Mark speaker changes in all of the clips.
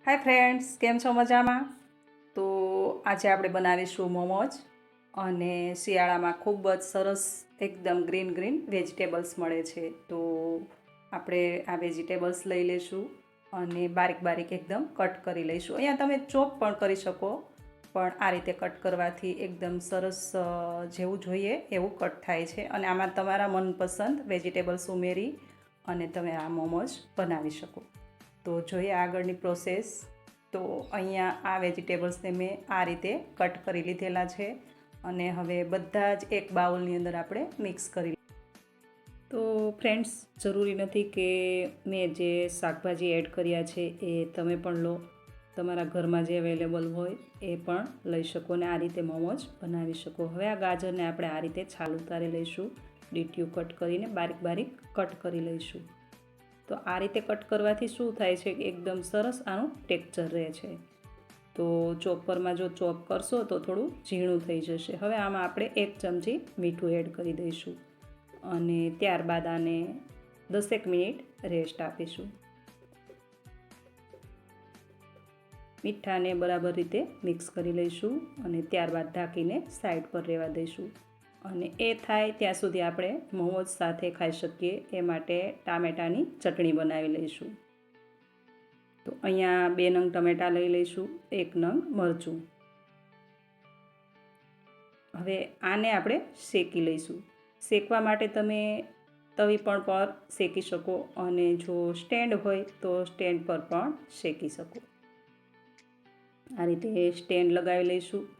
Speaker 1: Hi friends, કેમ છો? મજામાં? તો આજે આપણે બનાવીશું મોમોજ અને શિયાળામાં ખૂબ જ સરસ એકદમ ગ્રીન ગ્રીન વેજીટેબલ્સ મળે છે. તો આપણે આ વેજીટેબલ્સ લઈ લઈશું અને બારીક બારીક એકદમ કટ કરી લઈશું. અહીંયા તમે ચોપ પણ કરી શકો, પણ આ રીતે કટ કરવાથી એકદમ સરસ જેવું જોઈએ એવું કટ થાય છે અને આમાં તમારા મનપસંદ વેજીટેબલ્સ ઉમેરી અને તમે આ મોમોજ બનાવી શકો. તો જોઈએ આગળની પ્રોસેસ. તો અહીંયા આ વેજીટેબલ્સને મેં આ રીતે કટ કરી લીધેલા છે અને હવે બધા જ એક બાઉલની અંદર આપણે મિક્સ કરી. તો ફ્રેન્ડ્સ, જરૂરી નથી કે મેં જે શાકભાજી એડ કર્યા છે એ તમે પણ લો. તમારા ઘરમાં જે અવેલેબલ હોય એ પણ લઈ શકો અને આ રીતે મોમોજ બનાવી શકો. હવે આ ગાજરને આપણે આ રીતે છાલ ઉતારી લઈશું, ડીટીયું કટ કરીને બારીક બારીક કટ કરી લઈશું. તો આ રીતે કટ કરવાથી શું થાય છે કે એકદમ સરસ આનું ટેક્સચર રહે છે. તો ચોપરમાં જો ચોપ કરશો તો થોડું ઝીણું થઈ જશે. હવે આમાં આપણે 1 ચમચી મીઠું એડ કરી દઈશું અને ત્યારબાદ આને 10 મિનિટ રેસ્ટ આપીશું. મીઠાને બરાબર રીતે મિક્સ કરી લઈશું અને ત્યારબાદ ઢાંકીને સાઈડ પર રહેવા દઈશું. અને એ થાય ત્યાં સુધી આપણે મોમોઝ સાથે ખાઈ શકીએ એ માટે ટામેટાની ચટણી બનાવી લઈશું. તો અહીંયા 2 નંગ ટમેટાં લઈ લઈશું, 1 નંગ મરચું. હવે આને આપણે શેકી લઈશું. શેકવા માટે તમે તવી પર શેકી શકો અને જો સ્ટેન્ડ હોય તો સ્ટેન્ડ પર પણ શેકી શકો. આ રીતે સ્ટેન્ડ લગાવી લઈશું.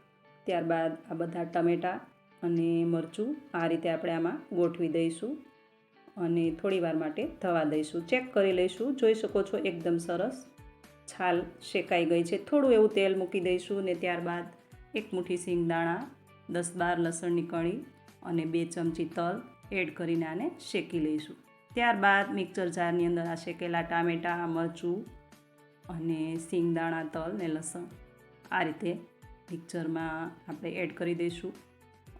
Speaker 1: ત્યારબાદ આ બધા ટમેટાં અને મરચું આ રીતે આપણે આમાં ગોઠવી દઈશું અને થોડી વાર માટે થવા દઈશું. ચેક કરી લઈશું. જોઈ શકો છો એકદમ સરસ છાલ શેકાઈ ગઈ છે. થોડું એવું તેલ મૂકી દઈશું ને ત્યારબાદ 1 મુઠ્ઠી સિંગદાણા, 10-12 લસણની કળી અને 2 ચમચી તલ એડ કરીને આને શેકી લઈશું. ત્યારબાદ મિક્સર જારની અંદર આ શેકેલા ટામેટાં, મરચું અને સિંગદાણા, તલ ને લસણ આ રીતે મિક્સરમાં આપણે એડ કરી દઈશું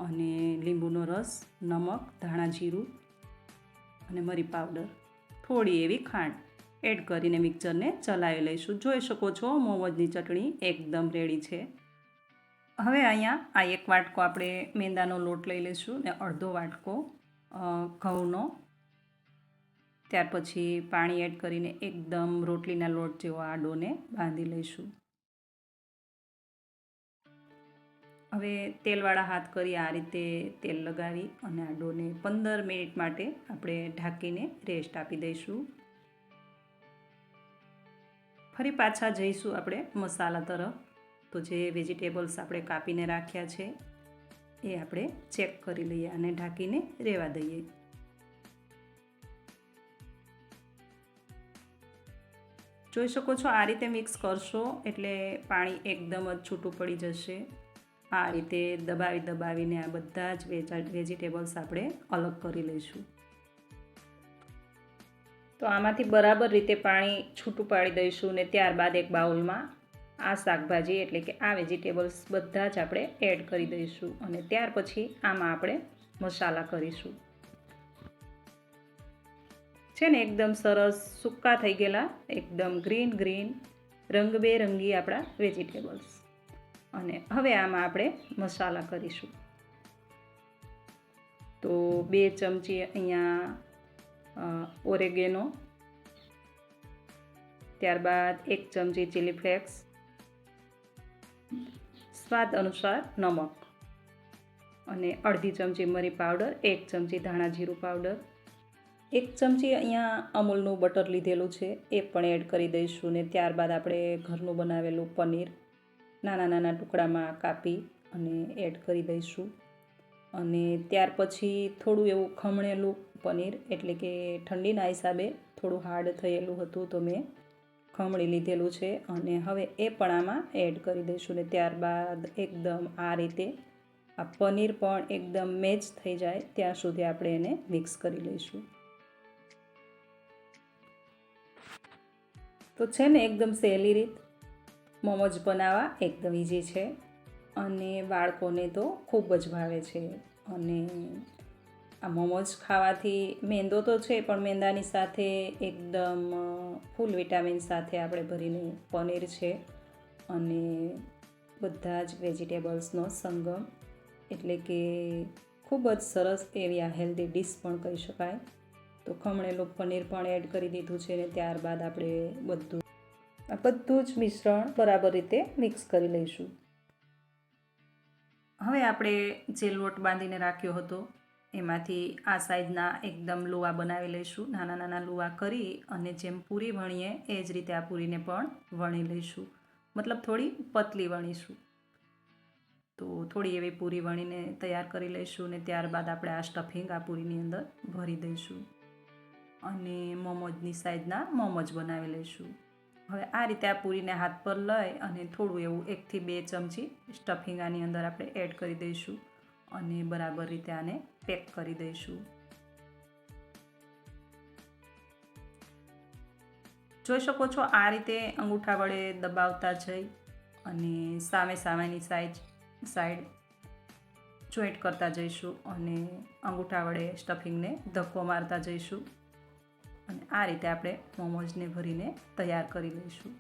Speaker 1: અને લીંબુનો રસ, નમક, ધાણા જીરું અને મરી પાવડર, થોડી એવી ખાંડ એડ કરીને મિક્સરને ચલાવી લઈશું. જોઈ શકો છો મોમોજની ચટણી એકદમ રેડી છે. હવે અહીંયા આ 1 વાટકો આપણે મેંદાનો લોટ લઈ લઈશું ને અડધો વાટકો ઘઉંનો. ત્યાર પછી પાણી એડ કરીને એકદમ રોટલીના લોટ જેવો આ ડોને બાંધી લઈશું. હવે તેલવાળા હાથ કરી આ રીતે તેલ લગાવી અને આ ડોને 15 મિનિટ માટે આપણે ઢાંકીને રેસ્ટ આપી દઈશું. ફરી પાછા જઈશું આપણે મસાલા તરફ. તો જે વેજીટેબલ્સ આપણે કાપીને રાખ્યા છે એ આપણે ચેક કરી લઈએ અને ઢાંકીને રહેવા દઈએ. જોઈ શકો છો આ રીતે મિક્સ કરશો એટલે પાણી એકદમ જ છૂટું પડી જશે. આ રીતે દબાવીને આ બધા જ વેજીટેબલ્સ આપણે અલગ કરી લઈશું. તો આમાંથી બરાબર રીતે પાણી છૂટું પાડી દઈશું ને ત્યારબાદ એક બાઉલમાં આ શાકભાજી એટલે કે આ વેજીટેબલ્સ બધા જ આપણે એડ કરી દઈશું અને ત્યાર પછી આમાં આપણે મસાલા કરીશું. છે ને એકદમ સરસ સૂકા થઈ ગયેલા એકદમ ગ્રીન રંગબેરંગી આપણા વેજીટેબલ્સ. અને હવે આમાં આપણે મસાલા કરીશું. તો 2 ચમચી અહીંયા ઓરેગેનો, ત્યારબાદ 1 ચમચી ચીલી ફ્લેક્સ, સ્વાદ અનુસાર નમક અને અડધી ચમચી મરી પાવડર, 1 ચમચી ધાણા જીરું પાવડર, 1 ચમચી અહીંયા અમૂલનું બટર લીધેલું છે એ પણ એડ કરી દઈશું ને ત્યારબાદ આપણે ઘરનું બનાવેલું પનીર નાના ટુકડામાં કાપી અને એડ કરી દઈશું. અને ત્યાર પછી થોડું એવું ખમણેલું પનીર એટલે કે ઠંડીના હિસાબે થોડું હાર્ડ થયેલું હતું તો મેં ખમણી લીધેલું છે અને હવે એ પણ આમાં એડ કરી દઈશું ને ત્યારબાદ એકદમ આ રીતે આ પનીર પણ એકદમ મેચ થઈ જાય ત્યાં સુધી આપણે એને મિક્સ કરી લઈશું. તો છે ને એકદમ સહેલી રીત મોમોજ બનાવવા એકદમ ઇઝી છે અને બાળકોને તો ખૂબ જ ભાવે છે. અને આ મોમોઝ ખાવાથી મેંદો તો છે પણ મેંદાની સાથે એકદમ ફૂલ વિટામિન સાથે આપણે ભરીને પનીર છે અને બધા જ વેજીટેબલ્સનો સંગમ, એટલે કે ખૂબ જ સરસ એવી આ હેલ્ધી ડીશ પણ કહી શકાય. તો ખમણેલું પનીર પણ એડ કરી દીધું છે ને ત્યારબાદ આપણે બધું જ મિશ્રણ બરાબર રીતે મિક્સ કરી લઈશું. હવે આપણે જે લોટ બાંધીને રાખ્યો હતો એમાંથી આ સાઈઝના એકદમ લુવા બનાવી લઈશું. નાના નાના લુવા કરી અને જેમ પૂરી વણીએ એ જ રીતે આ પૂરીને પણ વણી લઈશું, મતલબ થોડી પતલી વણીશું. તો થોડી એવી પૂરી વણીને તૈયાર કરી લઈશું અને ત્યારબાદ આપણે આ સ્ટફિંગ આ પૂરીની અંદર ભરી દઈશું અને મોમોઝની સાઈઝના મોમોઝ બનાવી લઈશું. હવે આ રીતે આ પૂરીને હાથ પર લઈ અને થોડું એવું 1 થી 2 ચમચી સ્ટફિંગ આની અંદર આપણે એડ કરી દઈશું અને બરાબર રીતે આને પેક કરી દઈશું. જોઈ શકો છો આ રીતે અંગૂઠા વડે દબાવતા જઈ અને સામેની સાઈડ જોઈન્ટ કરતા જઈશું અને અંગૂઠા વડે સ્ટફિંગને ધક્કો મારતા જઈશું અને આ રીતે આપણે મોમોઝને ભરીને તૈયાર કરી લઈશું.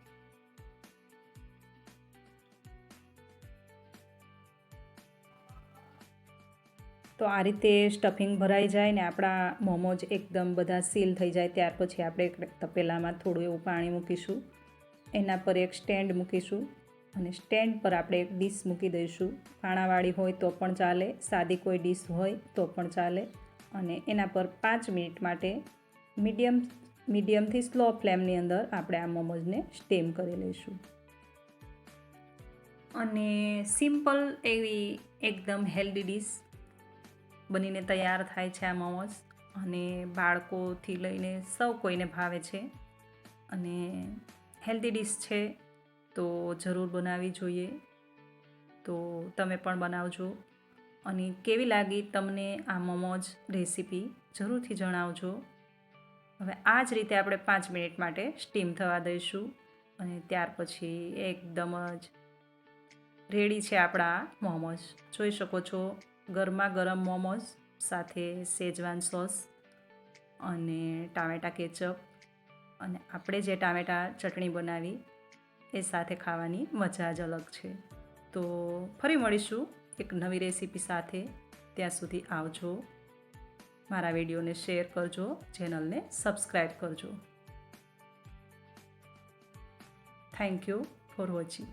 Speaker 1: તો આ રીતે સ્ટફિંગ ભરાઈ જાય ને આપણા મોમોઝ એકદમ બધા સીલ થઈ જાય ત્યાર પછી આપણે એક તપેલામાં થોડું એવું પાણી મૂકીશું, એના પર એક સ્ટેન્ડ મૂકીશું અને સ્ટેન્ડ પર આપણે એક ડીશ મૂકી દઈશું. પાણાવાળી હોય તો પણ ચાલે, સાદી કોઈ ડીશ હોય તો પણ ચાલે અને એના પર 5 મિનિટ માટે મીડિયમથી સ્લો ફ્લેમની અંદર આપણે આ મોમોઝને સ્ટીમ કરી લઈશું. અને સિમ્પલ એવી એકદમ હેલ્ધી ડીશ બનીને તૈયાર થાય છે આ મોમોઝ અને બાળકોથી લઈને સૌ કોઈને ભાવે છે અને હેલ્ધી ડીશ છે તો જરૂર બનાવવી જોઈએ. તો તમે પણ બનાવજો અને કેવી લાગી તમને આ મોમોઝ રેસીપી જરૂરથી જણાવજો. હવે આ જ રીતે આપણે 5 મિનિટ માટે સ્ટીમ થવા દઈશું અને ત્યાર પછી એકદમ જ રેડી છે આપણા મોમોઝ. જોઈ શકો છો ગરમા ગરમ મોમોઝ સાથે શેજવાન સોસ અને ટામેટા કેચઅપ અને આપણે જે ટામેટા ચટણી બનાવી એ સાથે ખાવાની મજા જ અલગ છે. તો ફરી મળીશું એક નવી રેસીપી સાથે. ત્યાં સુધી આવજો. મારા વિડીયોને શેર કરજો, ચેનલને સબસ્ક્રાઈબ કરજો. Thank you for watching.